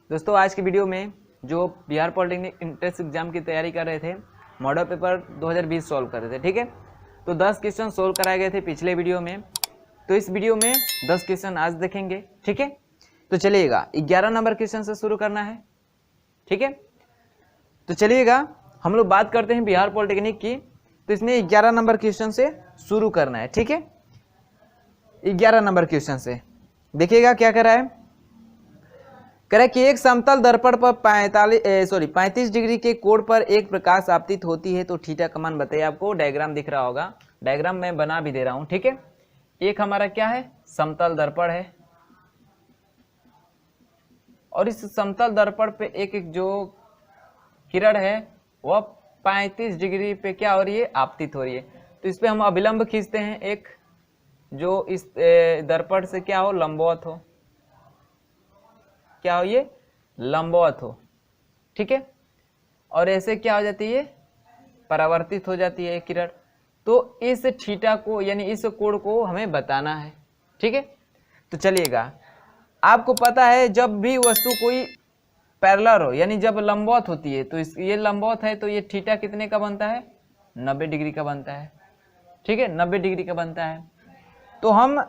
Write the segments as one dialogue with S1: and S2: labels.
S1: दोस्तों आज की वीडियो में जो बिहार पॉलिटेक्निक एंट्रेंस एग्जाम की तैयारी कर रहे थे, मॉडल पेपर 2020 सॉल्व कर रहे थे। ठीक है, तो 10 क्वेश्चन सॉल्व कराए गए थे पिछले वीडियो में, तो इस वीडियो में 10 क्वेश्चन आज देखेंगे। ठीक है, तो चलिएगा 11 नंबर क्वेश्चन से शुरू करना है। ठीक है, तो चलिएगा हम लोग बात करते हैं बिहार पॉलिटेक्निक की, तो इसमें 11 नंबर क्वेश्चन से शुरू करना है। ठीक है, 11 नंबर क्वेश्चन से देखिएगा क्या कर रहा है। कह रहा है कि एक समतल दर्पण पर 35 डिग्री के कोण पर एक प्रकाश आपतित होती है, तो थीटा का मान बताइए। आपको डायग्राम दिख रहा होगा, डायग्राम मैं बना भी दे रहा हूं। ठीक है, एक हमारा क्या है, समतल दर्पण है, और इस समतल दर्पण पे एक जो किरण है वह 35 डिग्री पे क्या हो रही है, आपतित हो रही है। तो इस पे हम अभिलंब खींचते हैं, एक जो इस दर्पण से क्या हो, लंबवत हो, क्या हो, ये लंबवत हो। ठीक है, और ऐसे क्या हो जाती है, परावर्तित हो जाती है किरण। तो इस थीटा को यानी इस कोण को हमें बताना है। ठीक है, तो चलिएगा, आपको पता है जब भी वस्तु कोई पैरेलल हो यानी जब लंबवत होती है, तो ये लंबवत है तो ये थीटा कितने का बनता है, 90 डिग्री का बनता है। ठीक है, 90 डिग्री का बनता है। तो हम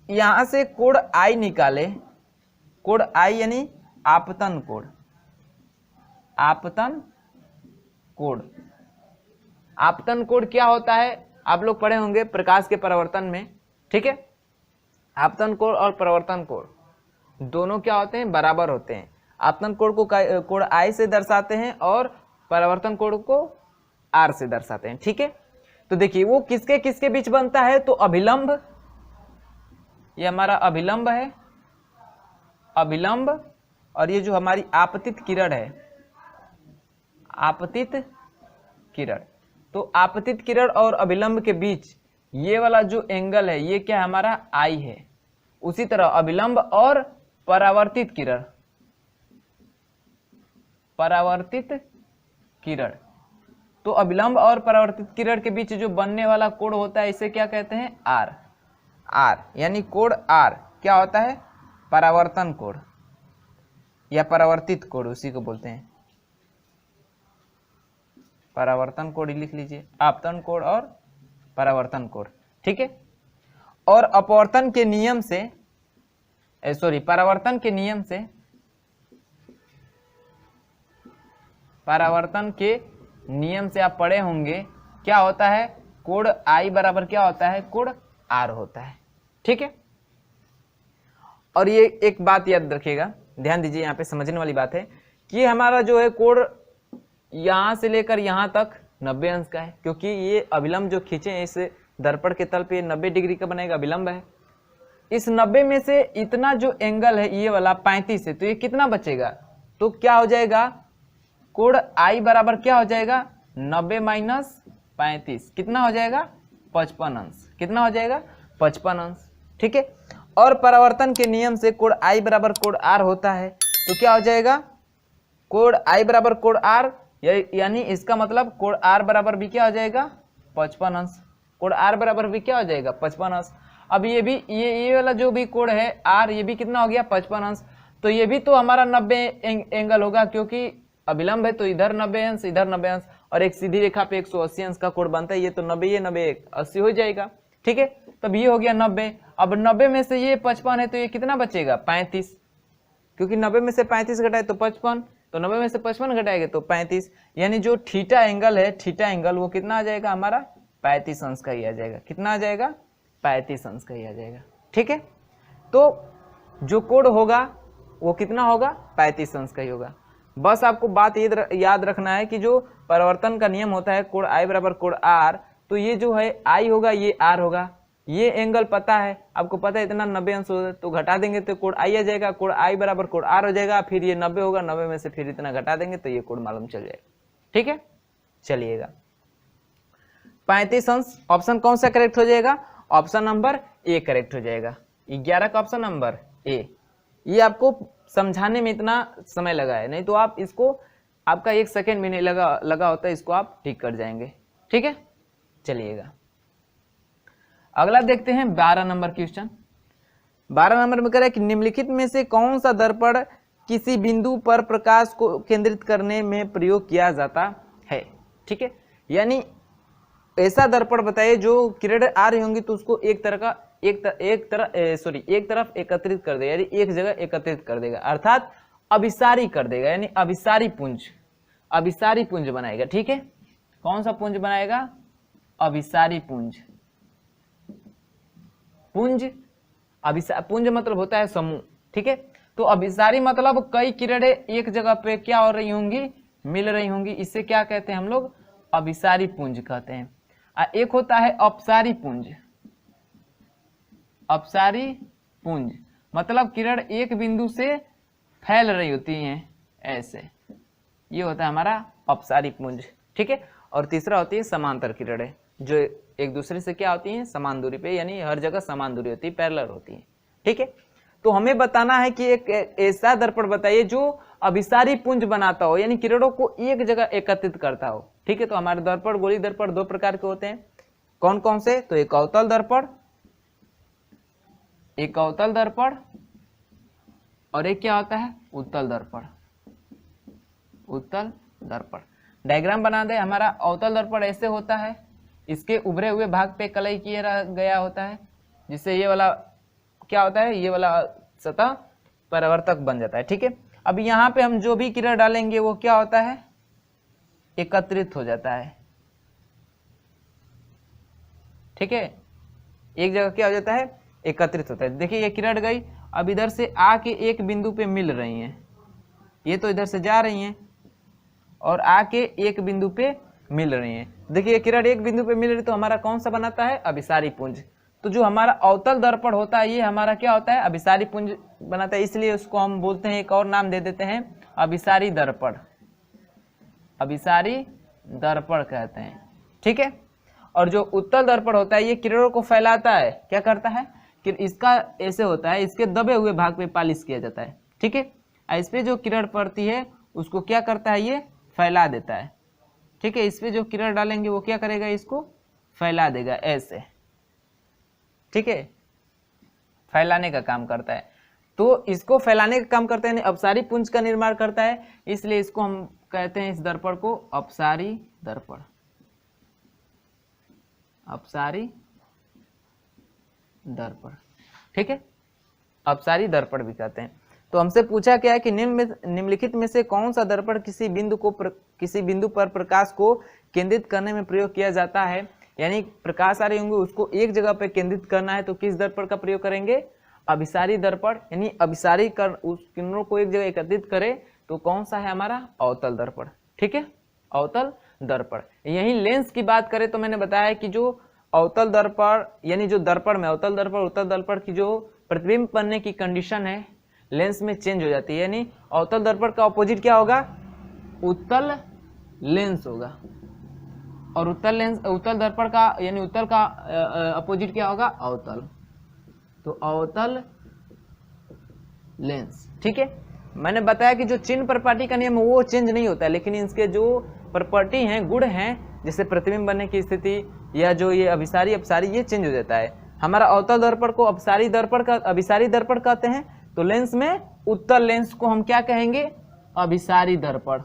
S1: यहां से कोण आई निकाले, कोण आई यानी आपतन कोण, आपतन कोण। आपतन कोण क्या होता है, आप लोग पढ़े होंगे प्रकाश के परावर्तन में। ठीक है, आपतन कोण और परावर्तन कोण दोनों क्या होते हैं, बराबर होते हैं। आपतन कोण को कोण आई से दर्शाते हैं और परावर्तन कोण को आर से दर्शाते हैं। ठीक है, तो देखिए वो किसके किसके बीच बनता है, तो अभिलंब, ये हमारा अभिलंब है, अभिलंब, और ये जो हमारी आपतित किरण है, आपतित किरण। तो आपतित किरण और अभिलंब के बीच ये वाला जो एंगल है ये क्या हमारा आई है। उसी तरह अभिलंब और परावर्तित किरण, परावर्तित किरण, तो अभिलंब और परावर्तित किरण के बीच जो बनने वाला कोण होता है इसे क्या कहते हैं, आर। आर यानी कोण आर क्या होता है, परावर्तन कोण या परावर्तित कोण, उसी को बोलते हैं परावर्तन कोण। लिख लीजिए, आपतन कोण और परावर्तन कोण। ठीक है, और अपवर्तन के नियम से परावर्तन के नियम से, परावर्तन के नियम से आप पढ़े होंगे क्या होता है, कोण आई बराबर क्या होता है, कोण आर होता है। ठीक है, और ये एक बात याद रखिएगा, ध्यान दीजिए, यहाँ पे समझने वाली बात है कि हमारा जो है कोण यहां से लेकर यहां तक 90 अंश का है, क्योंकि ये अभिलंब जो खींचे इस दर्पण के तल पे 90 डिग्री का बनेगा, अभिलंब है। इस 90 में से इतना जो एंगल है ये वाला 35 है, तो ये कितना बचेगा, तो क्या हो जाएगा, कोण आई बराबर क्या हो जाएगा, 90 माइनस 35 कितना हो जाएगा, 55 अंश। कितना हो जाएगा, 55 अंश। ठीक है, और परावर्तन के नियम से कोण आई बराबर कोण आर होता है, तो क्या हो जाएगा, कोण आई बराबर कोण आर, यानी इसका मतलब कोण आर बराबर भी क्या हो जाएगा, 55 अंश। कोण आर बराबर भी क्या हो जाएगा, 55 अंश। अब ये भी ये वाला जो भी कोण है आर, ये भी कितना हो गया, 55 अंश। तो ये भी तो हमारा 90 एंगल होगा, क्योंकि अभिलंब है तो इधर 90 अंश, इधर 90 अंश, और एक सीधी रेखा पे 180 अंश का कोण बनता है। ये तो 90, ये 90, 80 हो जाएगा। ठीक है, तब ये हो गया 90। अब 90 में से ये 55 है तो ये कितना बचेगा, 35, क्योंकि 90 में से 35 घटाए तो 55, तो 90 में से 55 घटाएंगे तो 35, यानी जो थीटा एंगल है, थीटा एंगल वो कितना आ जाएगा हमारा, 35 अंश का ही आ जाएगा। कितना आ जाएगा, 35 अंश का ही आ जाएगा। ठीक है, तो जो कोण होगा वो कितना होगा, 35 अंश का ही होगा। बस आपको बात याद रखना है कि जो परावर्तन का नियम होता है कोण आई बराबर कोण आर, तो ये जो है आई होगा, ये आर होगा। ये एंगल पता है, आपको पता है इतना 90 अंश होगा, तो घटा देंगे तो कोण आई आ जाएगा, कोण आई बराबर कोण आर हो जाएगा। फिर ये 90 होगा, 90 में से फिर इतना घटा देंगे तो ये कोण मालूम चल जाएगा। ठीक है, चलिएगा 35 अंश ऑप्शन कौन सा करेक्ट हो जाएगा, ऑप्शन नंबर ए करेक्ट हो जाएगा। 11 का ऑप्शन नंबर ए। ये आपको समझाने में इतना समय लगा है, नहीं तो आप इसको, आपका 1 सेकेंड भी नहीं लगा होता, इसको आप ठीक कर जाएंगे। ठीक है, चलिएगा अगला देखते हैं 12 नंबर क्वेश्चन। 12 नंबर में कह रहा है कि निम्नलिखित में से कौन सा दर्पण किसी बिंदु पर प्रकाश को केंद्रित करने में प्रयोग किया जाता है। ठीक है, यानी ऐसा दर्पण बताइए जो किरण आ रही होंगी तो उसको एक तरफ एकत्रित कर देगा, यानी एक जगह एकत्रित कर देगा, अर्थात अभिसारी कर देगा, यानी अभिसारी पुंज बनाएगा। ठीक है, कौन सा पुंज बनाएगा? अभिसारी पुंज। पुंज मतलब होता है समूह। ठीक है, तो अभिसारी मतलब कई किरणें एक जगह पे क्या हो रही होंगी? मिल रही होंगी, इससे क्या कहते हैं हम लोग? अभिसारी पुंज कहते हैं। एक होता है अपसारी पुंज। अपसारी पुंज मतलब किरण एक बिंदु से फैल रही होती हैं ऐसे, ये होता है हमारा अपसारी पुंज। ठीक है, और तीसरा होती है समांतर किरणें, जो एक दूसरे से क्या होती हैं? समान दूरी पे, यानी हर जगह समान दूरी होती है, पैरेलल होती है। ठीक है, तो हमें बताना है कि एक ऐसा दर्पण बताइए जो अभिसारी पुंज बनाता हो, यानी किरणों को एक जगह एकत्रित करता हो। ठीक है, तो हमारे दर्पण, गोली दर्पण दो प्रकार के होते हैं। कौन कौन से? तो एक अवतल दर्पण और एक क्या होता है? उत्तल दर्पण। डायग्राम बना दे। हमारा अवतल दर्पण ऐसे होता है, इसके उभरे हुए भाग पे कलई किया गया होता है, जिससे ये वाला क्या होता है? ये वाला सतह परावर्तक बन जाता है। ठीक है, अब यहाँ पे हम जो भी किरण डालेंगे वो क्या होता है? एकत्रित हो जाता है। ठीक है, एक जगह क्या हो जाता है? एकत्रित होता है। देखिए ये किरण गई, अब इधर से आके एक बिंदु पे मिल रही हैं, ये तो इधर से जा रही हैं और आके एक बिंदु पे मिल रही हैं। देखिए ये किरण एक बिंदु पे मिल रही, तो हमारा कौन सा बनाता है? अभिसारी पुंज। तो जो हमारा अवतल दर्पण होता है ये हमारा क्या होता है? अभिसारी पुंज बनाता है, इसलिए उसको हम बोलते हैं, एक और नाम दे देते हैं, अभिसारी दर्पण। अभिसारी दर्पण कहते हैं। ठीक है, और जो उत्तल दर्पण होता है ये किरणों को फैलाता है। क्या करता है? कि इसका ऐसे होता है, इसके दबे हुए भाग पे पालिश किया जाता है। ठीक है, इस पे जो किरण पड़ती है उसको क्या करता है? ये फैला देता है। ठीक है, इस पे जो किरण डालेंगे वो क्या करेगा? इसको फैला देगा ऐसे। ठीक है, फैलाने का काम करता है। तो इसको फैलाने का काम करता है, यानी अपसारी पुंज का निर्माण करता है, इसलिए इसको हम कहते हैं, इस दर्पण को अपसारी दर्पण। अपसारी दर्पण। ठीक है, अपसारी दर्पण भी कहते हैं। तो हमसे पूछा क्या है कि निम्नलिखित में से कौन सा दर्पण किसी बिंदु पर प्रकाश को केंद्रित करने में प्रयोग किया जाता है? यानी प्रकाश आ रही होंगे, उसको एक जगह पे केंद्रित करना है, तो किस दर्पण का प्रयोग करेंगे? अभिसारी दर्पण। यानी अभिसारी कर उस किरणों को एक जगह एकत्रित करे तो कौन सा है? हमारा अवतल दर्पण। ठीक है, अवतल दर्पण। यही लेंस की बात करें तो मैंने बताया कि जो अवतल दर्पण, यानी जो दर्पण में अवतल दर्पण उत्तल दर्पण की जो प्रतिबिंब बनने की कंडीशन है लेंस में चेंज हो जाती है। यानी अवतल दर्पण का ऑपोजिट क्या होगा? उत्तल लेंस होगा, और उत्तल दर्पण का यानी उत्तल का अपोजिट क्या होगा? अवतल। तो अवतल लेंस। ठीक है, मैंने बताया कि जो चिन्ह प्रॉपर्टी का नियम वो चेंज नहीं होता है, लेकिन इसके जो प्रॉपर्टी हैं, गुण हैं, जैसे प्रतिबिंब बनने की स्थिति या जो ये अभिसारी अपसारी, ये चेंज हो जाता है। हमारा अवतल दर्पण को अभिसारी दर्पण कहते हैं, तो लेंस में उत्तल लेंस को हम क्या कहेंगे? अभिसारी दर्पण।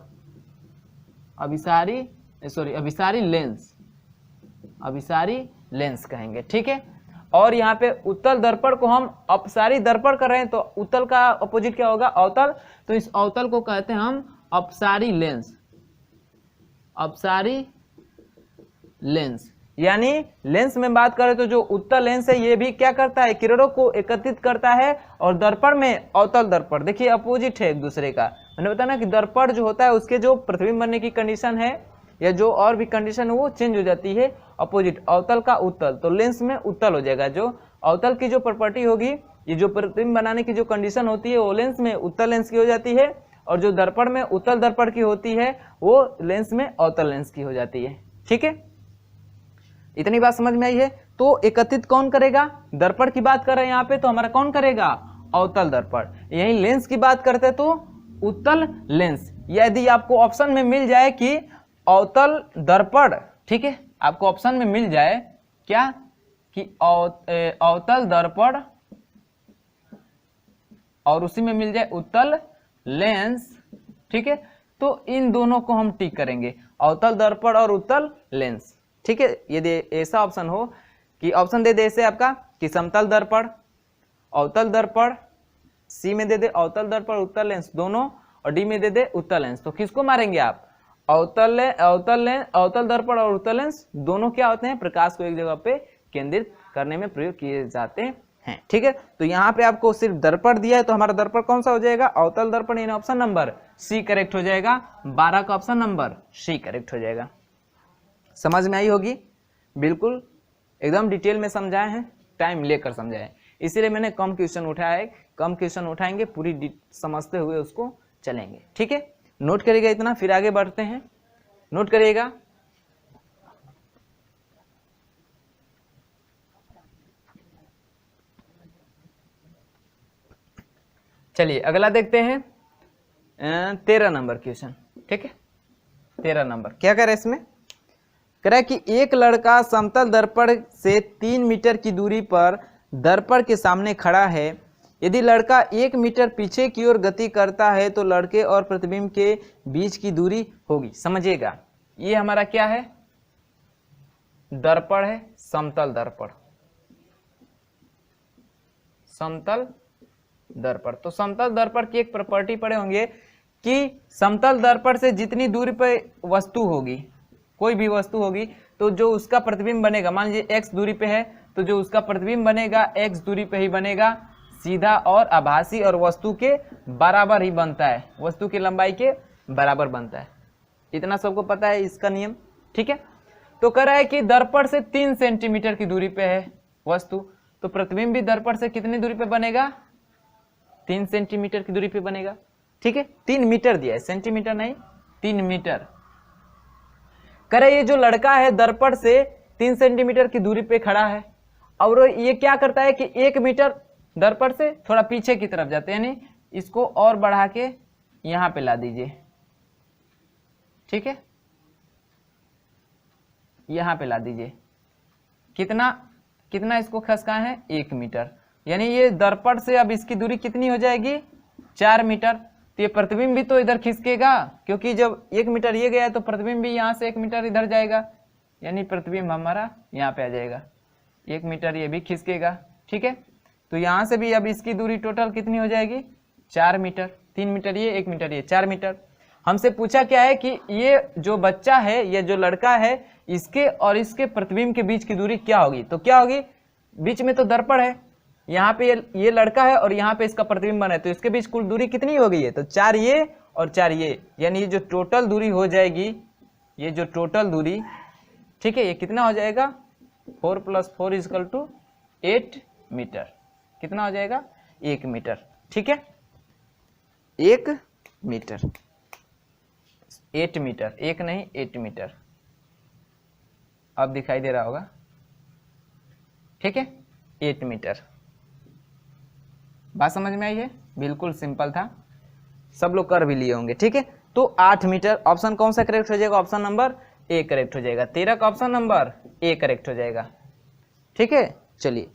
S1: अभिसारी लेंस कहेंगे। ठीक है, और यहाँ पे उत्तल दर्पण को हम अपसारी दर्पण कर रहे हैं, तो उत्तल का अपोजिट क्या होगा? अवतल। तो इस अवतल को कहते हैं हम अपसारी लेंस। अपसारी लेंस, यानी लेंस में बात करें तो जो उत्तल लेंस है ये भी क्या करता है? किरणों को एकत्रित करता है, और दर्पण में अवतल दर्पण देखिए अपोजिट है एक दूसरे का। मैंने बताया ना कि दर्पण जो होता है उसके जो प्रतिबिंब बनने की कंडीशन है या जो और भी कंडीशन है वो चेंज हो जाती है, अपोजिट। अवतल का उत्तल, तो लेंस में उत्तल हो जाएगा। जो अवतल की जो प्रॉपर्टी होगी, ये जो प्रतिबिंब बनाने की जो कंडीशन होती है वो लेंस में उत्तल लेंस की हो जाती है, और जो दर्पण में उत्तल दर्पण की होती है वो लेंस में अवतल लेंस की हो जाती है। ठीक है, इतनी बात समझ में आई है। तो एकत्रित कौन करेगा? दर्पण की बात कर रहे हैं यहाँ पे, तो हमारा कौन करेगा? अवतल दर्पण। यही लेंस की बात करते हैं तो उत्तल लेंस। यदि आपको ऑप्शन में मिल जाए कि अवतल दर्पण, ठीक है, आपको ऑप्शन में मिल जाए क्या कि अवतल दर्पण और उसी में मिल जाए उत्तल लेंस, ठीक है। तो इन दोनों को हम टिक करेंगे, अवतल दर्पण और उत्तल लेंस, ठीक है। यदि ऐसा ऑप्शन हो कि ऑप्शन दे दे ऐसे आपका कि समतल दर्पण, अवतल दर्पण, सी में दे दे अवतल दर्पण उत्तल लेंस दोनों, और डी में दे दे उत्तल लेंस, तो किसको मारेंगे आप? अवतल दर्पण और उत्तल लेंस दोनों क्या होते हैं? प्रकाश को एक जगह पे केंद्रित करने में प्रयोग किए जाते हैं, ठीक है। तो यहाँ पे आपको सिर्फ दर्पण दिया है, तो हमारा दर्पण कौन सा हो जाएगा? अवतल दर्पण, इन ऑप्शन नंबर सी करेक्ट हो जाएगा। 12 का ऑप्शन नंबर सी करेक्ट हो जाएगा। समझ में आई होगी? बिल्कुल एकदम डिटेल में समझाए हैं, टाइम लेकर समझाए, इसीलिए मैंने कम क्वेश्चन उठाया है। कम क्वेश्चन उठाएंगे, पूरी समझते हुए उसको चलेंगे, ठीक है। नोट करिएगा इतना, फिर आगे बढ़ते हैं। नोट करिएगा, चलिए अगला देखते हैं 13 नंबर क्वेश्चन, ठीक है। 13 नंबर क्या कह रहा है इसमें? कह रहा है कि एक लड़का समतल दर्पण से 3 मीटर की दूरी पर दर्पण के सामने खड़ा है। यदि लड़का 1 मीटर पीछे की ओर गति करता है तो लड़के और प्रतिबिंब के बीच की दूरी होगी। समझिएगा, ये हमारा क्या है? दर्पण है, समतल दर्पण, समतल दर्पण। तो समतल दर्पण की एक प्रॉपर्टी पढ़े होंगे कि समतल दर्पण से जितनी दूरी पर वस्तु होगी, कोई भी वस्तु होगी, तो जो उसका प्रतिबिंब बनेगा, मान लीजिए x दूरी पे है, तो जो उसका प्रतिबिंब बनेगा x दूरी पे ही बनेगा, सीधा और आभासी, और वस्तु के बराबर ही बनता है, वस्तु की लंबाई के बराबर बनता है। इतना सबको पता है इसका नियम, ठीक है। तो कह रहा है कि दर्पण से 3 सेंटीमीटर की दूरी पे है वस्तु, तो प्रतिबिंब भी दर्पण से कितनी दूरी पे बनेगा? 3 सेंटीमीटर की दूरी पे बनेगा, ठीक है। 3 मीटर दिया है, सेंटीमीटर नहीं, 3 मीटर। करे ये जो लड़का है दर्पण से 3 सेंटीमीटर की दूरी पे खड़ा है, और ये क्या करता है कि 1 मीटर दर्पण से थोड़ा पीछे की तरफ जाते हैं, यानी इसको और बढ़ा के यहां पे ला दीजिए, ठीक है, यहां पे ला दीजिए। कितना कितना इसको खसकाए हैं? 1 मीटर, यानी ये दर्पण से अब इसकी दूरी कितनी हो जाएगी? 4 मीटर। तो ये प्रतिबिंब भी तो इधर खिसकेगा, क्योंकि जब 1 मीटर ये गया तो प्रतिबिंब भी यहाँ से 1 मीटर इधर जाएगा, यानी प्रतिबिंब हमारा यहाँ पे आ जाएगा। 1 मीटर ये भी खिसकेगा, ठीक है। तो यहाँ से भी अब इसकी दूरी टोटल कितनी हो जाएगी? 4 मीटर। 3 मीटर ये, 1 मीटर ये, 4 मीटर। हमसे पूछा क्या है कि ये जो बच्चा है, ये जो लड़का है, इसके और इसके प्रतिबिंब के बीच की दूरी क्या होगी? तो क्या होगी? बीच में तो दर्पण है, यहाँ पे ये लड़का है और यहाँ पे इसका प्रतिबिंब बना है, तो इसके बीच कुल दूरी कितनी हो गई है? तो 4 ये और 4 ये, यानी ये जो टोटल दूरी हो जाएगी, ये जो टोटल दूरी, ठीक है, ये कितना हो जाएगा? 4 + 4 = 8 मीटर। कितना हो जाएगा? 1 मीटर, ठीक है, 1 मीटर, 8 मीटर, 1 नहीं 8 मीटर। अब दिखाई दे रहा होगा, ठीक है, 8 मीटर। बात समझ में आई है? बिल्कुल सिंपल था, सब लोग कर भी लिए होंगे, ठीक है। तो 8 मीटर, ऑप्शन कौन सा करेक्ट हो जाएगा? ऑप्शन नंबर ए करेक्ट हो जाएगा। 13 का ऑप्शन नंबर ए करेक्ट हो जाएगा, ठीक है। चलिए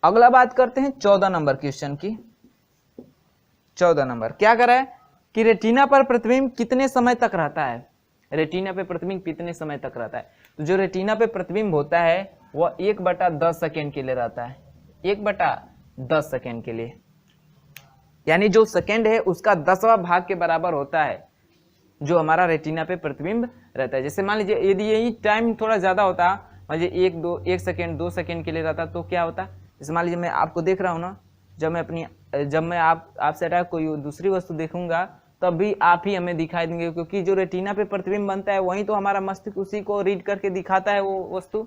S1: अगला बात करते हैं 14 नंबर क्वेश्चन की। 14 नंबर क्या कर रहा है कि रेटिना पर प्रतिबिंब कितने समय तक रहता है? रेटिना पे प्रतिबिंब कितने समय तक रहता है? तो जो रेटिना पे प्रतिबिंब होता है वह 1/10 सेकेंड के लिए रहता है, 1/10 सेकेंड के लिए, यानी जो सेकेंड है उसका 10वां भाग के बराबर होता है जो हमारा रेटिना पे प्रतिबिंब रहता है। जैसे मान लीजिए यदि यही टाइम थोड़ा ज्यादा होता, मान लीजिए 1 सेकेंड 2 सेकेंड के लिए रहता, तो क्या होता? जैसे मान लीजिए मैं आपको देख रहा हूँ ना, जब मैं आपसे हटा कोई दूसरी वस्तु देखूंगा तब भी आप ही हमें दिखाई देंगे, क्योंकि जो रेटिना पे प्रतिबिंब बनता है वही तो हमारा मस्तिष्क उसी को रीड करके दिखाता है वो वस्तु,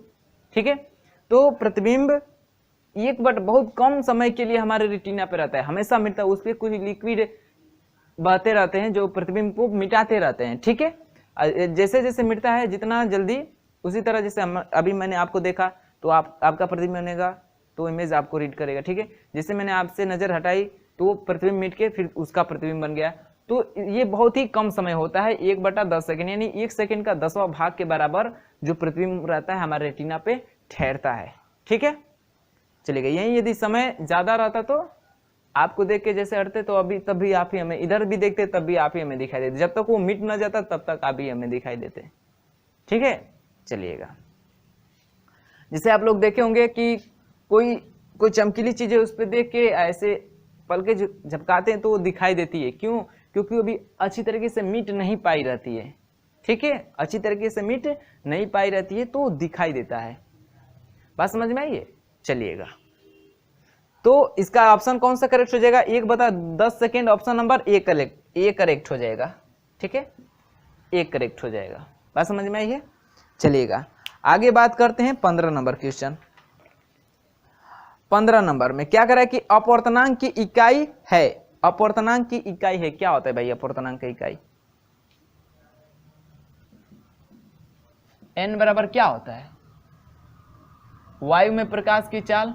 S1: ठीक है। तो प्रतिबिंब बहुत कम समय के लिए हमारे रेटिना पे रहता है, हमेशा मिटता है, उस पर कुछ लिक्विड बहते रहते हैं जो प्रतिबिंब को मिटाते रहते हैं, ठीक है। जैसे जैसे मिटता है जितना जल्दी, उसी तरह जैसे अभी मैंने आपको देखा तो आपका प्रतिबिंब बनेगा तो इमेज आपको रीड करेगा, ठीक है। जैसे मैंने आपसे नजर हटाई तो प्रतिबिंब मिट के फिर उसका प्रतिबिंब बन गया। तो ये बहुत ही कम समय होता है, 1/10 सेकेंड, यानी 1 सेकेंड का 10वां भाग के बराबर जो प्रतिबिंब रहता है हमारे रेटिना पे ठहरता है, ठीक है। चलिएगा, यही यदि समय ज्यादा रहता तो आपको देख के जैसे हटते तो अभी तब भी आप ही हमें, इधर भी देखते तब भी आप ही हमें दिखाई देते, जब तक वो मिट ना जाता तब तक आप ही हमें दिखाई देते। ठीक है, चलिएगा। जैसे आप लोग देखे होंगे कि कोई चमकीली चीजें उस पर देख के ऐसे पलके झपकाते हैं तो वो दिखाई देती है। क्यों? क्योंकि वो भी अच्छी तरीके से मिट नहीं पाई रहती है। ठीक है, अच्छी तरीके से मिट नहीं पाई रहती है तो दिखाई देता है। बात समझ में आई है? चलिएगा, तो इसका ऑप्शन कौन सा करेक्ट हो जाएगा? 1/10 second, option number A correct हो जाएगा। ठीक है, ए करेक्ट हो जाएगा। बात समझ में आई है? चलिएगा, आगे बात करते हैं 15 नंबर क्वेश्चन। 15 नंबर में क्या करा है कि अपवर्तनांक की इकाई है। अपवर्तनांक की इकाई है, क्या होता है भाई अपवर्तनांक की इकाई? n बराबर क्या होता है? वायु में प्रकाश की चाल,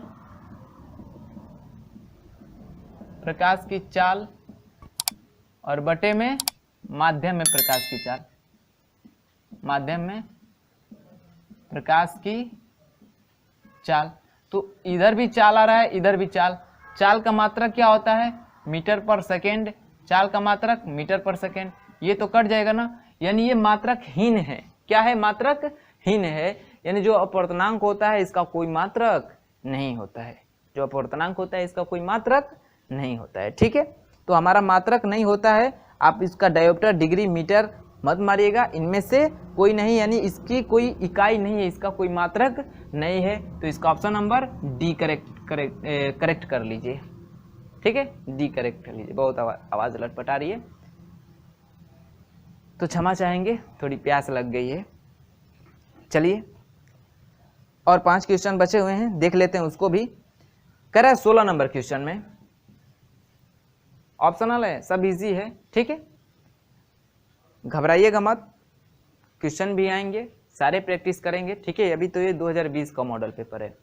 S1: और बटे में माध्यम में प्रकाश की चाल, माध्यम में प्रकाश की चाल। तो इधर भी चाल आ रहा है, इधर भी चाल। चाल का मात्रक क्या होता है? मीटर पर सेकेंड। चाल का मात्रक मीटर पर सेकेंड। ये तो कट जाएगा ना, यानी ये मात्रक हीन है। क्या है? मात्रक हीन है, यानी जो अपवर्तनांक होता है इसका कोई मात्रक नहीं होता है। जो अपवर्तनांक होता है इसका कोई मात्रक नहीं होता है। ठीक है, तो हमारा मात्रक नहीं होता है। आप इसका डायोप्टर, डिग्री, मीटर मत मारिएगा, इनमें से कोई नहीं, यानी इसकी कोई इकाई नहीं है, इसका कोई मात्रक नहीं है। तो इसका ऑप्शन नंबर डी करेक्ट कर लीजिए। ठीक है, डी करेक्ट कर लीजिए। बहुत आवाज लटपटा रही है तो क्षमा चाहेंगे, थोड़ी प्यास लग गई है। चलिए, और 5 क्वेश्चन बचे हुए हैं, देख लेते हैं उसको भी। कह रहा है 16 नंबर क्वेश्चन में, ऑप्शनल है, सब इजी है। ठीक है, घबराइएगा मत, क्वेश्चन भी आएंगे, सारे प्रैक्टिस करेंगे। ठीक है, अभी तो ये 2020 का मॉडल पेपर है,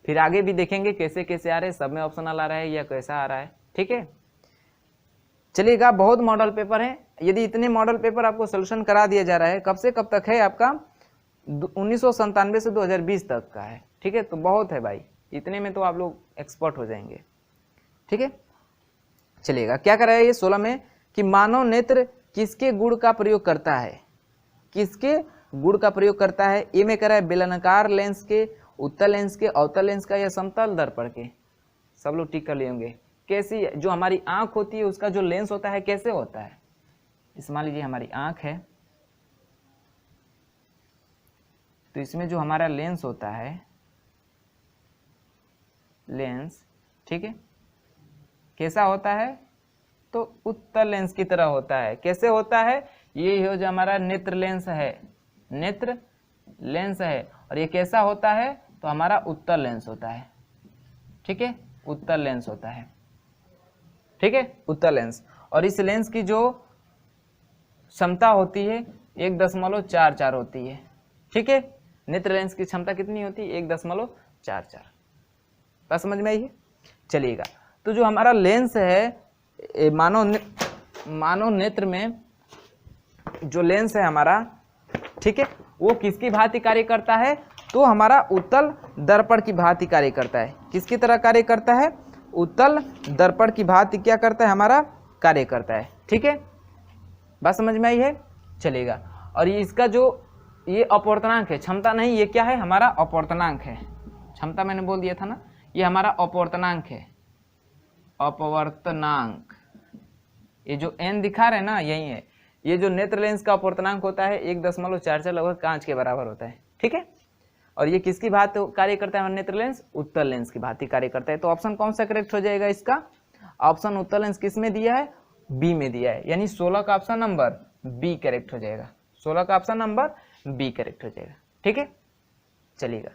S1: फिर आगे भी देखेंगे कैसे कैसे आ रहे हैं, सब में ऑप्शनल आ रहा है या कैसा आ रहा है। ठीक है, चलिएगा, बहुत मॉडल पेपर है। यदि इतने मॉडल पेपर आपको सोल्यूशन करा दिया जा रहा है, कब से कब तक है आपका? 1997 से 2020 तक का है। ठीक है, तो बहुत है भाई, इतने में तो आप लोग एक्सपर्ट हो जाएंगे। ठीक है, चलिएगा, क्या कर रहा है ये 16 में कि मानव नेत्र किसके गुण का प्रयोग करता है? किसके गुण का प्रयोग करता है? ए में कर रहा है बेलनाकार लेंस के, उत्तल लेंस के, अवतल लेंस का, या समतल दर्पण के। सब लोग टिक कर लिए होंगे। कैसी जो हमारी आंख होती है उसका जो लेंस होता है कैसे होता है? इस मान लीजिए हमारी आंख है, तो इसमें जो हमारा लेंस होता है, लेंस, ठीक है, कैसा होता है? तो उत्तल लेंस की तरह होता है। कैसे होता है? ये हो जो हमारा नेत्र लेंस है, नेत्र लेंस है, और ये कैसा होता है? तो हमारा उत्तल लेंस होता है। ठीक है, उत्तल लेंस होता है। ठीक है, उत्तल लेंस। और इस लेंस की जो क्षमता होती है 1.44 होती है। ठीक है, नेत्र लेंस की क्षमता कितनी होती है? 1.44। बात समझ में आई है? चलिएगा, तो जो हमारा लेंस है मानव नेत्र में जो लेंस है हमारा, ठीक है, वो किसकी भांति कार्य करता है? तो हमारा उत्तल दर्पण की भांति कार्य करता है। किसकी तरह कार्य करता है? उत्तल दर्पण की भांति क्या करता है? हमारा कार्य करता है। ठीक है, बात समझ में आई है? चलेगा, और ये इसका जो ये अपवर्तनांक है, क्षमता नहीं, ये क्या है? हमारा अपवर्तनांक है। क्षमता मैंने बोल दिया था ना, ये हमारा अपवर्तनांक है। अपवर्तनांक, ये जो n दिखा रहे हैं ना, यही है। ये जो नेत्र लेंस का अपवर्तनांक होता है 1.44, लगभग कांच के बराबर होता है। ठीक है, और ये किसकी भांति कार्य करता है? नेत्र लेंस उत्तल लेंस की भांति कार्य करता है। तो ऑप्शन कौन सा करेक्ट हो जाएगा इसका? ऑप्शन उत्तल लेंस किस में दिया है? बी में दिया है, यानी 16 का ऑप्शन नंबर बी करेक्ट हो जाएगा। 16 का ऑप्शन नंबर बी करेक्ट हो जाएगा। ठीक है, चलिएगा,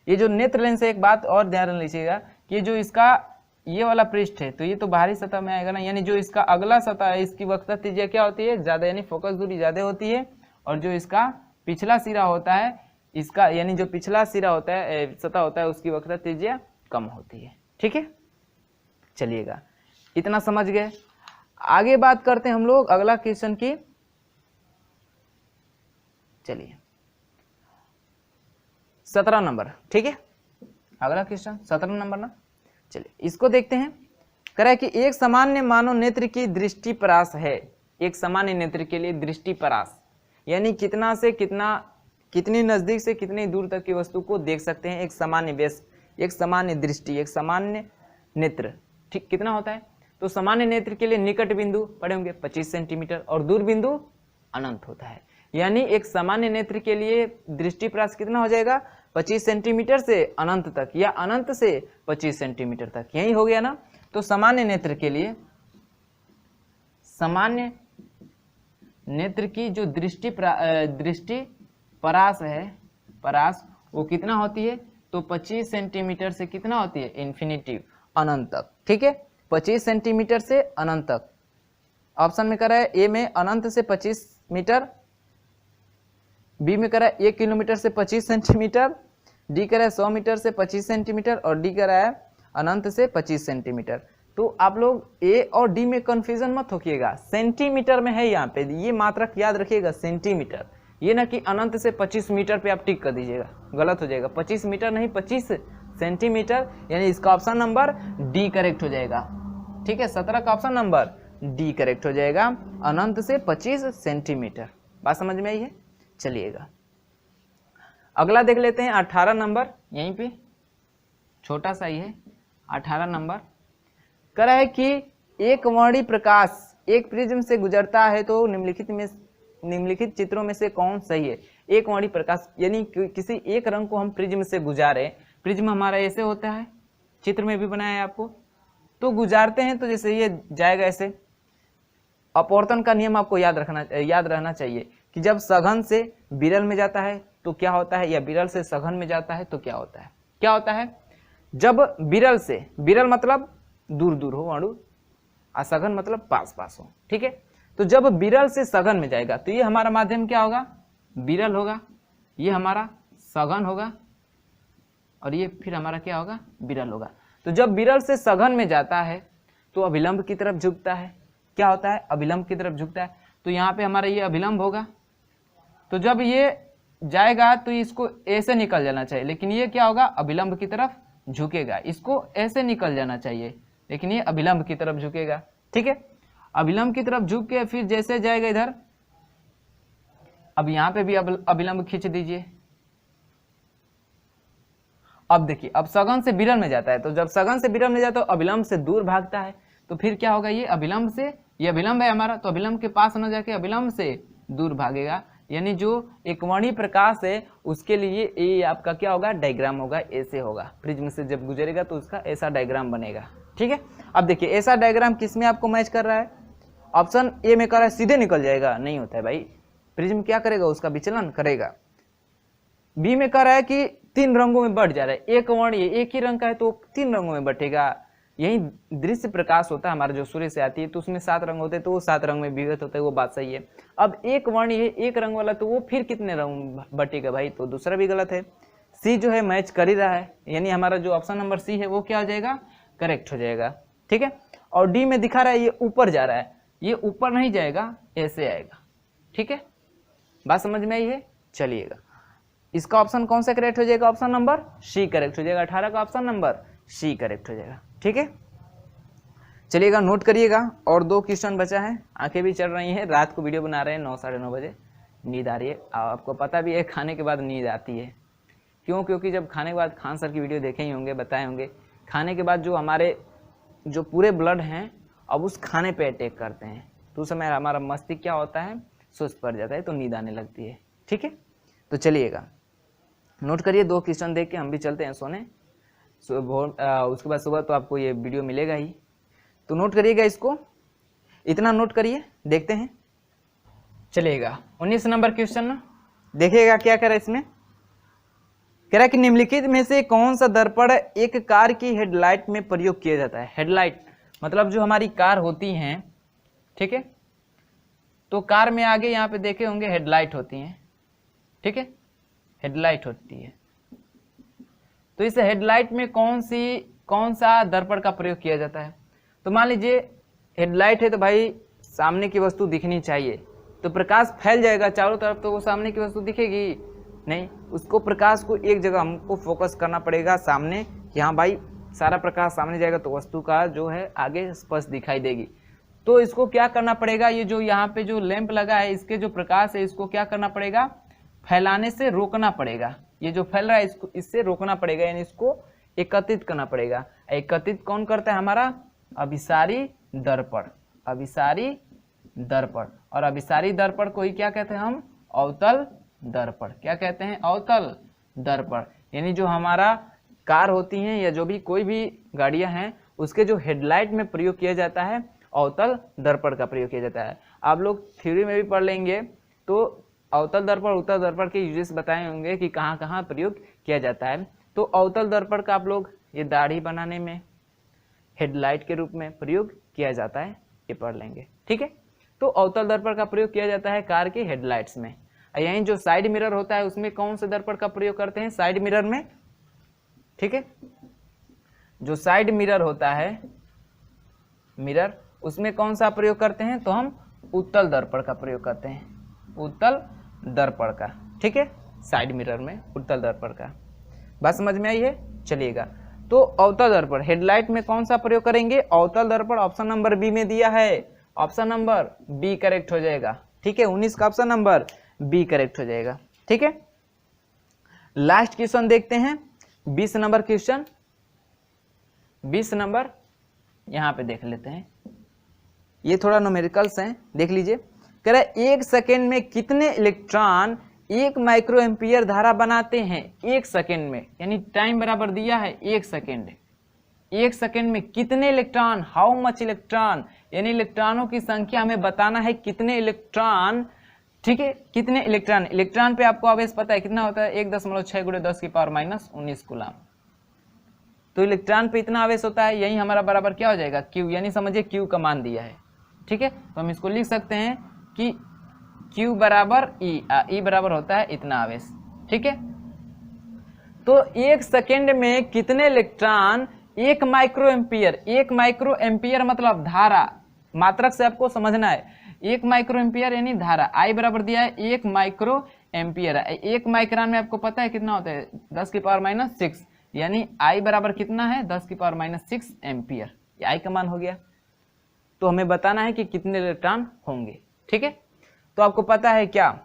S1: ये जो नेत्र लेंस है, एक बात और ध्यान लीजिएगा कि जो इसका ये वाला पृष्ठ है, तो ये तो बाहरी सतह में आएगा ना, यानी जो इसका अगला सतह है इसकी वक्रता त्रिज्या क्या होती है? ज्यादा, यानी फोकस दूरी ज्यादा होती है। और जो इसका पिछला सिरा होता है इसका, यानी जो पिछला सिरा होता है, सतह होता है, उसकी वक्रता त्रिज्या कम होती है। ठीक है, चलिएगा, इतना समझ गए। आगे बात करते हैं हम लोग अगला क्वेश्चन की। चलिए 17 नंबर, ठीक है, अगला क्वेश्चन 17 नंबर ना। चलिए इसको देखते हैं। कह रहा है कि एक सामान्य मानव नेत्र की दृष्टि परास है। एक सामान्य नेत्र के लिए दृष्टि परास यानी कितना से कितना, कितनी नजदीक से कितनी दूर तक की वस्तु को देख सकते हैं एक सामान्य व्यस, एक सामान्य दृष्टि, एक सामान्य नेत्र, ठीक कितना होता है। तो सामान्य नेत्र के लिए निकट बिंदु पड़े होंगे 25 सेंटीमीटर और दूर बिंदु अनंत होता है। यानी एक सामान्य नेत्र के लिए दृष्टि परास कितना हो जाएगा 25 सेंटीमीटर से अनंत तक या अनंत से 25 सेंटीमीटर तक, यही हो गया ना। तो सामान्य नेत्र के लिए, सामान्य नेत्र की जो दृष्टि परास है, परास वो कितना होती है, तो 25 सेंटीमीटर से कितना होती है इन्फिनिटिव, अनंत तक, ठीक है 25 सेंटीमीटर से अनंत तक। ऑप्शन में कह रहा है ए में अनंत से 25 मीटर, बी में कह रहा है 1 किलोमीटर से 25 सेंटीमीटर, डी कह रहा है 100 मीटर से 25 सेंटीमीटर और डी कह रहा है अनंत से 25 सेंटीमीटर। तो आप लोग ए और डी में कंफ्यूजन मत होइएगा, सेंटीमीटर में है यहाँ पे, ये मात्रक याद रखिएगा सेंटीमीटर, ये ना कि अनंत से 25 मीटर पे आप टिक कर दीजिएगा, गलत हो जाएगा। 25 मीटर नहीं 25 सेंटीमीटर, यानी इसका ऑप्शन नंबर डी करेक्ट हो जाएगा, ठीक है 17 का ऑप्शन नंबर डी करेक्ट हो जाएगा, अनंत से 25 सेंटीमीटर। बात समझ में आई है, चलिएगा अगला देख लेते हैं 18 नंबर, यहीं पे छोटा सा ही है 18 नंबर। कह रहा है कि एक वर्णी प्रकाश एक प्रिज्म से गुजरता है तो निम्नलिखित चित्रों में से कौन सही है। एक वर्णी प्रकाश यानी किसी एक रंग को हम प्रिज्म से गुजारे, प्रिज्म हमारा ऐसे होता है, चित्र में भी बनाया है आपको, तो गुजारते हैं तो जैसे ये जाएगा ऐसे। अपवर्तन का नियम आपको याद रहना चाहिए कि जब सघन से विरल में जाता है तो क्या होता है, या विरल से सघन में जाता है तो क्या होता है, क्या होता है। जब विरल से, विरल मतलब दूर दूर हो अणु, और सघन मतलब पास पास हो, ठीक है। तो जब विरल से सघन में जाएगा तो ये हमारा माध्यम क्या होगा, विरल होगा, ये हमारा सघन होगा और ये फिर हमारा क्या होगा, विरल होगा। तो जब विरल से सघन में जाता है तो अभिलंब की तरफ झुकता है, क्या होता है, अभिलंब की तरफ झुकता है। तो यहाँ पे हमारा ये अभिलंब होगा, तो जब ये जाएगा तो इसको ऐसे निकल जाना चाहिए, लेकिन ये क्या होगा, अभिलंब की तरफ झुकेगा। इसको ऐसे निकल जाना चाहिए लेकिन ये अभिलंब की तरफ झुकेगा, ठीक है। अभिलंब की तरफ झुक के फिर जैसे जाएगा इधर, अब यहाँ पे भी अभिलंब खींच दीजिए। अब देखिए, अब सघन से विरल में जाता है, तो जब सघन से विरल में जाता है तो अभिलंब से दूर भागता है, तो फिर क्या होगा, ये अभिलंब से, ये अभिलंब है हमारा, तो अभिलंब के पास न जाके अभिलंब से दूर भागेगा। यानी जो एकवर्णी प्रकाश है उसके लिए ये आपका क्या होगा, डायग्राम होगा, ऐसे होगा। प्रिज्म से जब गुजरेगा तो उसका ऐसा डायग्राम बनेगा, ठीक है। अब देखिए ऐसा डायग्राम किस में आपको मैच कर रहा है, ऑप्शन ए में कर रहा है सीधे निकल जाएगा, नहीं होता है भाई, प्रिज्म क्या करेगा, उसका विचलन करेगा। बी में कह रहा है कि 3 रंगों में बढ़ जा रहा है, एक वर्ण ये एक ही रंग का है तो 3 रंगों में बटेगा। यही दृश्य प्रकाश होता है हमारा, जो सूर्य से आती है तो उसमें 7 रंग होते हैं, तो वो 7 रंग में विभक्त होता है, वो बात सही है। अब एक वर्ण ये एक रंग वाला, तो वो फिर कितने रंग बटेगा भाई, तो दूसरा भी गलत है। सी जो है मैच कर ही रहा है, यानी हमारा जो ऑप्शन नंबर सी है वो क्या हो जाएगा, करेक्ट हो जाएगा, ठीक है। और डी में दिखा रहा है ये ऊपर जा रहा है, ये ऊपर नहीं जाएगा, ऐसे आएगा, ठीक है। बात समझ में आई है, चलिएगा इसका ऑप्शन कौन सा करेक्ट हो जाएगा, ऑप्शन नंबर सी करेक्ट हो जाएगा, 18 का ऑप्शन नंबर सी करेक्ट हो जाएगा, ठीक है। चलिएगा नोट करिएगा, और 2 क्वेश्चन बचा है, आंखें भी चल रही हैं, रात को वीडियो बना रहे हैं 9 साढ़े 9 बजे, नींद आ रही है। आपको पता भी है खाने के बाद नींद आती है, क्यों, क्योंकि जब खाने के बाद खान सर की वीडियो देखे ही होंगे, बताए होंगे, खाने के बाद जो हमारे जो पूरे ब्लड हैं अब उस खाने पे अटैक करते हैं, तो उस समय हमारा मस्तिष्क क्या होता है, सुस्त पड़ जाता है, तो नींद आने लगती है, ठीक है। तो चलिएगा नोट करिए, 2 क्वेश्चन देख के हम भी चलते हैं सोने, उसके बाद सुबह तो आपको ये वीडियो मिलेगा ही, तो नोट करिएगा इसको, इतना नोट करिए, देखते हैं। चलिएगा 19 नंबर क्वेश्चन देखिएगा क्या कह रहा है इसमें। कह रहा है कि निम्नलिखित में से कौन सा दर्पण एक कार की हेडलाइट में प्रयोग किया जाता है। हेडलाइट मतलब जो हमारी कार होती हैं, ठीक है, तो कार में आगे यहाँ पे देखे होंगे हेडलाइट होती हैं, ठीक है, हेडलाइट होती है। तो इस हेडलाइट में कौन सा दर्पण का प्रयोग किया जाता है। तो मान लीजिए हेडलाइट है तो भाई सामने की वस्तु दिखनी चाहिए, तो प्रकाश फैल जाएगा चारों तरफ, तो वो सामने की वस्तु दिखेगी नहीं, उसको प्रकाश को एक जगह हमको फोकस करना पड़ेगा सामने, यहाँ भाई सारा प्रकाश सामने जाएगा तो वस्तु का जो है आगे स्पष्ट दिखाई देगी। तो इसको क्या करना पड़ेगा, ये जो यहाँ पे जो लैंप लगा है इसके जो प्रकाश है इसको क्या करना पड़ेगा, फैलाने से रोकना पड़ेगा। ये जो फैल रहा है इसको इससे रोकना पड़ेगा, यानी इसको एकत्रित करना पड़ेगा। एकत्रित कौन करता है, हमारा अभिसारी दर्पण, अभिसारी दर्पण। और अभिसारी दर्पण को ही क्या कहते हैं हम, अवतल दर्पण। क्या कहते हैं, अवतल दर्पण। यानी जो हमारा कार होती हैं या जो भी कोई भी गाड़ियां हैं उसके जो हेडलाइट में प्रयोग किया जाता है अवतल दर्पण का प्रयोग किया जाता है। आप लोग थ्योरी में भी पढ़ लेंगे तो अवतल दर्पण उत्तल दर्पण के यूजेस बताए होंगे कि कहाँ कहाँ प्रयोग किया जाता है। तो अवतल दर्पण का आप लोग ये दाढ़ी बनाने में हेडलाइट के रूप में प्रयोग किया जाता है, ये पढ़ लेंगे। ठीक है, तो अवतल दर्पण का प्रयोग किया जाता है कार के हेडलाइट्स में। यहीं जो साइड मिरर होता है उसमें कौन से दर्पण का प्रयोग करते हैं, साइड मिरर में। ठीक है, जो साइड मिरर होता है मिरर, उसमें कौन सा प्रयोग करते हैं, तो हम उत्तल दर्पण का प्रयोग करते हैं, उत्तल दर्पण का। ठीक है, साइड मिरर में उत्तल दर्पण का। बात समझ में आई है, चलिएगा। तो अवतल दर्पण हेडलाइट में कौन सा प्रयोग करेंगे, अवतल दर्पण। ऑप्शन नंबर बी में दिया है, ऑप्शन नंबर बी करेक्ट हो जाएगा। ठीक है, 19 का ऑप्शन नंबर बी करेक्ट हो जाएगा। ठीक है, लास्ट क्वेश्चन देखते हैं, 20 नंबर क्वेश्चन। 20 नंबर यहां पे देख लेते हैं, ये थोड़ा न्यूमेरिकल्स हैं, देख लीजिए। कह रहा है 1 सेकेंड में कितने इलेक्ट्रॉन 1 माइक्रो एम्पियर धारा बनाते हैं, 1 सेकेंड में। यानी टाइम बराबर दिया है 1 सेकेंड। 1 सेकेंड में कितने इलेक्ट्रॉन, हाउ मच इलेक्ट्रॉन, यानी इलेक्ट्रॉनों की संख्या हमें बताना है, कितने इलेक्ट्रॉन। ठीक है, कितने इलेक्ट्रॉन, इलेक्ट्रॉन पे आपको आवेश पता है कितना होता है, 1.6 × 10⁻⁻19 कूलम। तो इलेक्ट्रॉन पे इतना आवेश होता है, यही हमारा बराबर क्या हो जाएगा, क्यू। यानी समझिए क्यू का मान दिया है। ठीक है, तो हम इसको लिख सकते हैं कि क्यू बराबर ई बराबर होता है इतना आवेश। ठीक है, तो 1 सेकेंड में कितने electron 1 micro ampere, 1 micro ampere मतलब धारा, मात्रक से आपको समझना है। 1 माइक्रो एम्पियर यानी धारा, आई बराबर दिया है 1 माइक्रो एम्पियर। 1 माइक्रोन में आपको पता है कितना होता है, 10⁻⁻6, यानी आई बराबर कितना है, 10⁻⁻6 एम्पियर। ये आई का मान हो गया। तो हमें बताना है कि कितने इलेक्ट्रॉन होंगे। ठीक है, तो आपको पता है क्या,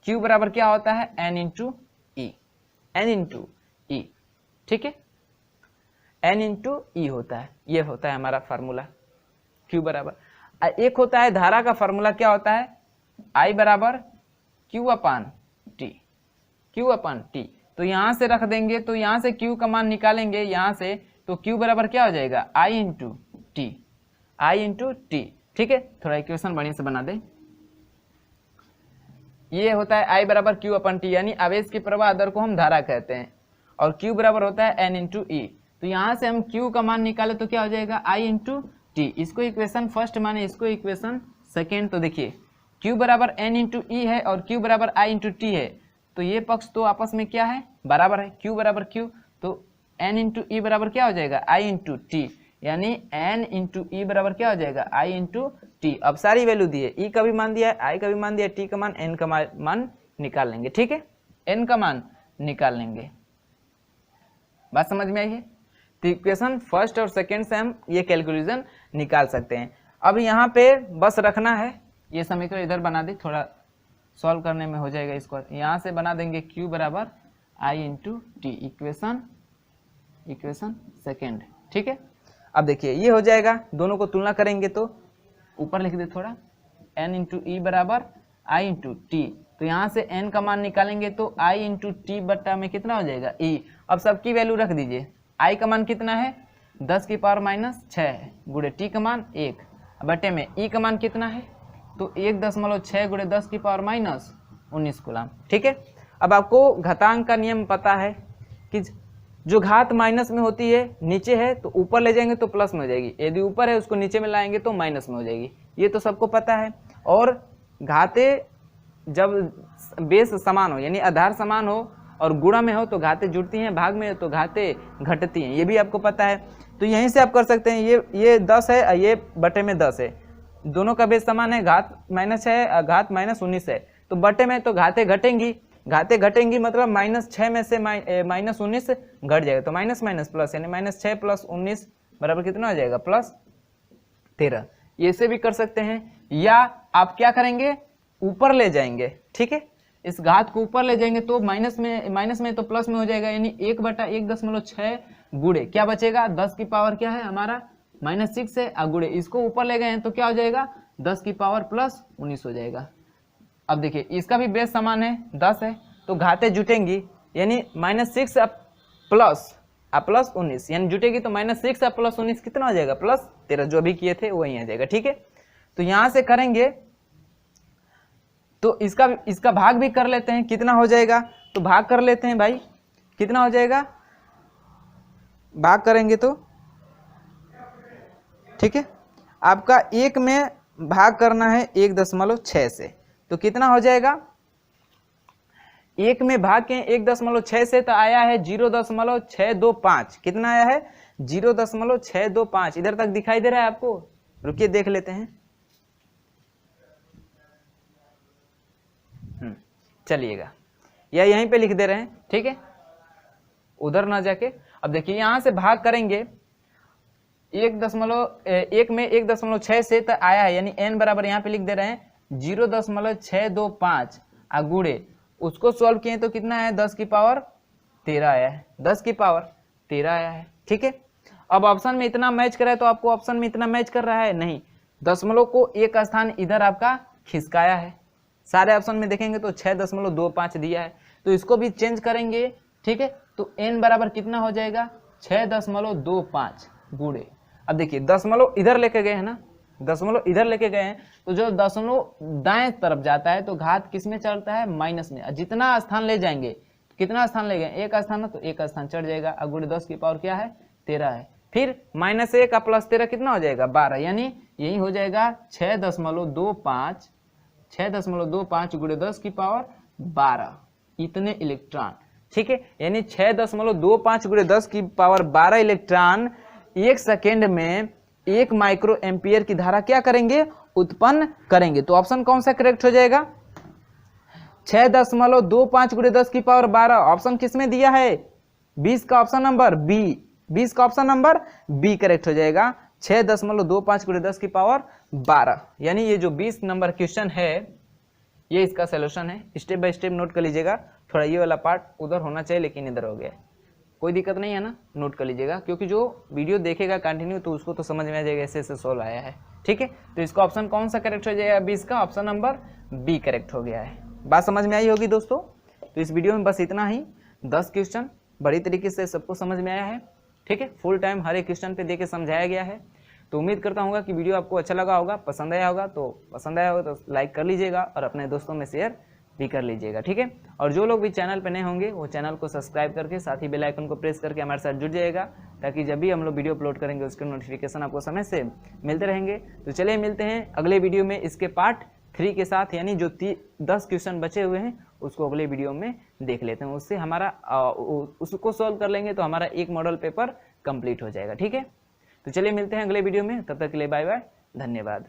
S1: Q बराबर क्या होता है, N × E, N × E। ठीक है, N × E होता है, ये होता है हमारा फार्मूला Q बराबर। एक होता है धारा का फार्मूला क्या होता है, I बराबर Q/T, Q/T। तो यहां से रख देंगे, तो यहां से Q का मान निकालेंगे यहां से, तो Q बराबर क्या हो जाएगा, I × T, I × T। ठीक है, थोड़ा इक्वेशन बढ़िया से बना दे। ये होता है I बराबर Q/T, यानी आवेश की प्रवाह दर को हम धारा कहते हैं, और Q बराबर होता है N × E। तो यहाँ से हम Q का मान निकाले तो क्या हो जाएगा, I × T। इसको इक्वेशन फर्स्ट माने, इसको इक्वेशन सेकेंड। तो देखिए Q बराबर N × E है और Q बराबर I × T है, तो ये पक्ष तो आपस में क्या है, बराबर है, Q बराबर Q। तो N × E बराबर क्या हो जाएगा, I × T, यानी N × E बराबर क्या हो जाएगा, I × T। अब सारी वैल्यू दी है, E का भी मान दिया है, I का भी मान दिया है, T का मान, N का मान निकाल लेंगे। ठीक है, N का मान निकाल लेंगे। बात समझ में आई है। तो इक्वेशन फर्स्ट और सेकेंड से हम ये कैलकुलेशन निकाल सकते हैं। अब यहाँ पे बस रखना है, ये समीकरण इधर बना दे, थोड़ा सॉल्व करने में हो जाएगा। इसको यहाँ से बना देंगे Q बराबर I × T, इक्वेशन सेकेंड। ठीक है, अब देखिए ये हो जाएगा, दोनों को तुलना करेंगे तो ऊपर लिख दे थोड़ा, N × E बराबर I × T। तो यहाँ से N का मान निकालेंगे तो I × T बट्टा में कितना हो जाएगा, E। अब सबकी वैल्यू रख दीजिए, I का मान कितना है, 10⁻⁻6 है, गुणे T का मान 1 बटे में E का मान कितना है, तो 1.6 × 10⁻⁻19 कूलम। ठीक है, अब आपको घातांक का नियम पता है कि जो घात माइनस में होती है नीचे है तो ऊपर ले जाएंगे तो प्लस में हो जाएगी, यदि ऊपर है उसको नीचे में लाएंगे तो माइनस में हो जाएगी, ये तो सबको पता है। और घाते जब बेस समान हो यानी आधार समान हो और गुणा में हो तो घाते जुड़ती हैं, भाग में हो तो घाते घटती हैं, ये भी आपको पता है। तो यहीं से आप कर सकते हैं, ये 10 है, ये बटे में 10 है, दोनों का बेस समान है, घात -6 है, घात -19 है, तो बटे में तो घाते घटेंगी, घाते घटेंगी मतलब -6 में से -19 घट जाएगा, तो माइनस माइनस प्लस यानी -6 + 19 बराबर कितना हो जाएगा +13। ये से भी कर सकते हैं, या आप क्या करेंगे ऊपर ले जाएंगे, ठीक है, इस घात को ऊपर ले जाएंगे तो माइनस में तो प्लस में हो जाएगा, यानी 1/1.6 गुणे क्या बचेगा 10 की पावर क्या है हमारा -6 है, गुणे इसको ऊपर ले गए हैं तो क्या हो जाएगा 10 की पावर +19 हो जाएगा। अब देखिए इसका भी बेस समान है 10 है, तो घातें जुटेंगी यानी -6 प्लस 19 यानी जुटेगी तो -6 प्लस 19 कितना हो जाएगा +13, जो अभी किए थे वही आ जाएगा, ठीक है। तो यहां से करेंगे तो इसका भाग भी कर लेते हैं, कितना हो जाएगा, तो भाग कर लेते हैं भाई, कितना हो जाएगा, भाग करेंगे तो ठीक है, आपका 1 में भाग करना है 1.6 से, तो कितना हो जाएगा 1 में भाग के 1.6 से तो आया है 0.625, कितना आया है 0.625, इधर तक दिखाई दे रहा है आपको, रुकिए देख लेते हैं, चलिएगा, या यहीं पे लिख दे रहे हैं, ठीक है, उधर ना जाके। अब देखिए यहां से भाग करेंगे 1 में 1.6 से तो आया है, यानी n बराबर यहाँ पे लिख दे रहे हैं 0.625 गुणे उसको सॉल्व किए तो कितना है 10 की पावर 13 आया है, 10 की पावर 13 आया है, ठीक है। अब ऑप्शन में इतना मैच कर रहा है तो आपको ऑप्शन में इतना मैच कर रहा है नहीं, दशमलव को एक स्थान इधर आपका खिसकाया है, सारे ऑप्शन में देखेंगे तो 6.25 दिया है, तो इसको भी चेंज करेंगे, ठीक है, तो n बराबर कितना हो जाएगा 6.25 गुणे, अब देखिए दशमलव इधर लेके गए हैं ना, दशमलव इधर लेके गए हैं तो जो दशमलव दाएं तरफ जाता है तो घात किस में चढ़ता है माइनस में, जितना स्थान ले जाएंगे, कितना स्थान ले गए एक स्थान ना, तो एक स्थान चढ़ जाएगा, गुणे 10 की पावर क्या है 13 है, फिर -1 का +13 कितना हो जाएगा 12, यानी यही हो जाएगा 6.25 गुणे 10 की पावर 12 इतने इलेक्ट्रॉन, ठीक है, यानी 6.25 गुणे 10 की पावर 12 इलेक्ट्रॉन एक सेकेंड में 1 माइक्रो एम्पियर की धारा क्या करेंगे उत्पन्न करेंगे, तो ऑप्शन कौन सा करेक्ट हो जाएगा 6.25 गुणे 10 की पावर 12, ऑप्शन किसमें दिया है 20 का ऑप्शन नंबर बी, 20 का ऑप्शन नंबर बी करेक्ट हो जाएगा 6.25 गुणे 10 की पावर 12, यानी ये जो 20 नंबर क्वेश्चन है ये इसका सोल्यूशन है, स्टेप बाय स्टेप नोट कर लीजिएगा, थोड़ा ये वाला पार्ट उधर होना चाहिए लेकिन इधर हो गया है, कोई दिक्कत नहीं है ना, नोट कर लीजिएगा, क्योंकि जो वीडियो देखेगा कंटिन्यू तो उसको तो समझ में आ जाएगा ऐसे ऐसे सोल्व आया है, ठीक है। तो इसका ऑप्शन कौन सा करेक्ट हो जाएगा 20 का ऑप्शन नंबर बी करेक्ट हो गया है, बात समझ में आई होगी दोस्तों। तो इस वीडियो में बस इतना ही, 10 क्वेश्चन बड़ी तरीके से सबको समझ में आया है, ठीक है, फुल टाइम हर एक क्वेश्चन पे देके समझाया गया है, तो उम्मीद करता हूँ कि वीडियो आपको अच्छा लगा होगा, पसंद आया होगा तो लाइक कर लीजिएगा और अपने दोस्तों में शेयर भी कर लीजिएगा, ठीक है। और जो लोग भी चैनल पर नए होंगे वो चैनल को सब्सक्राइब करके साथ ही बेल आइकन को प्रेस करके हमारे साथ जुड़ जाएगा, ताकि जब भी हम लोग वीडियो अपलोड करेंगे उसके नोटिफिकेशन आपको समय से मिलते रहेंगे। तो चलिए मिलते हैं अगले वीडियो में इसके पार्ट 3 के साथ, यानी जो 10 क्वेश्चन बचे हुए हैं उसको अगले वीडियो में देख लेते हैं, उससे हमारा उसको सॉल्व कर लेंगे तो हमारा एक मॉडल पेपर कंप्लीट हो जाएगा, ठीक है। तो चलिए मिलते हैं अगले वीडियो में, तब तक के लिए बाय बाय, धन्यवाद।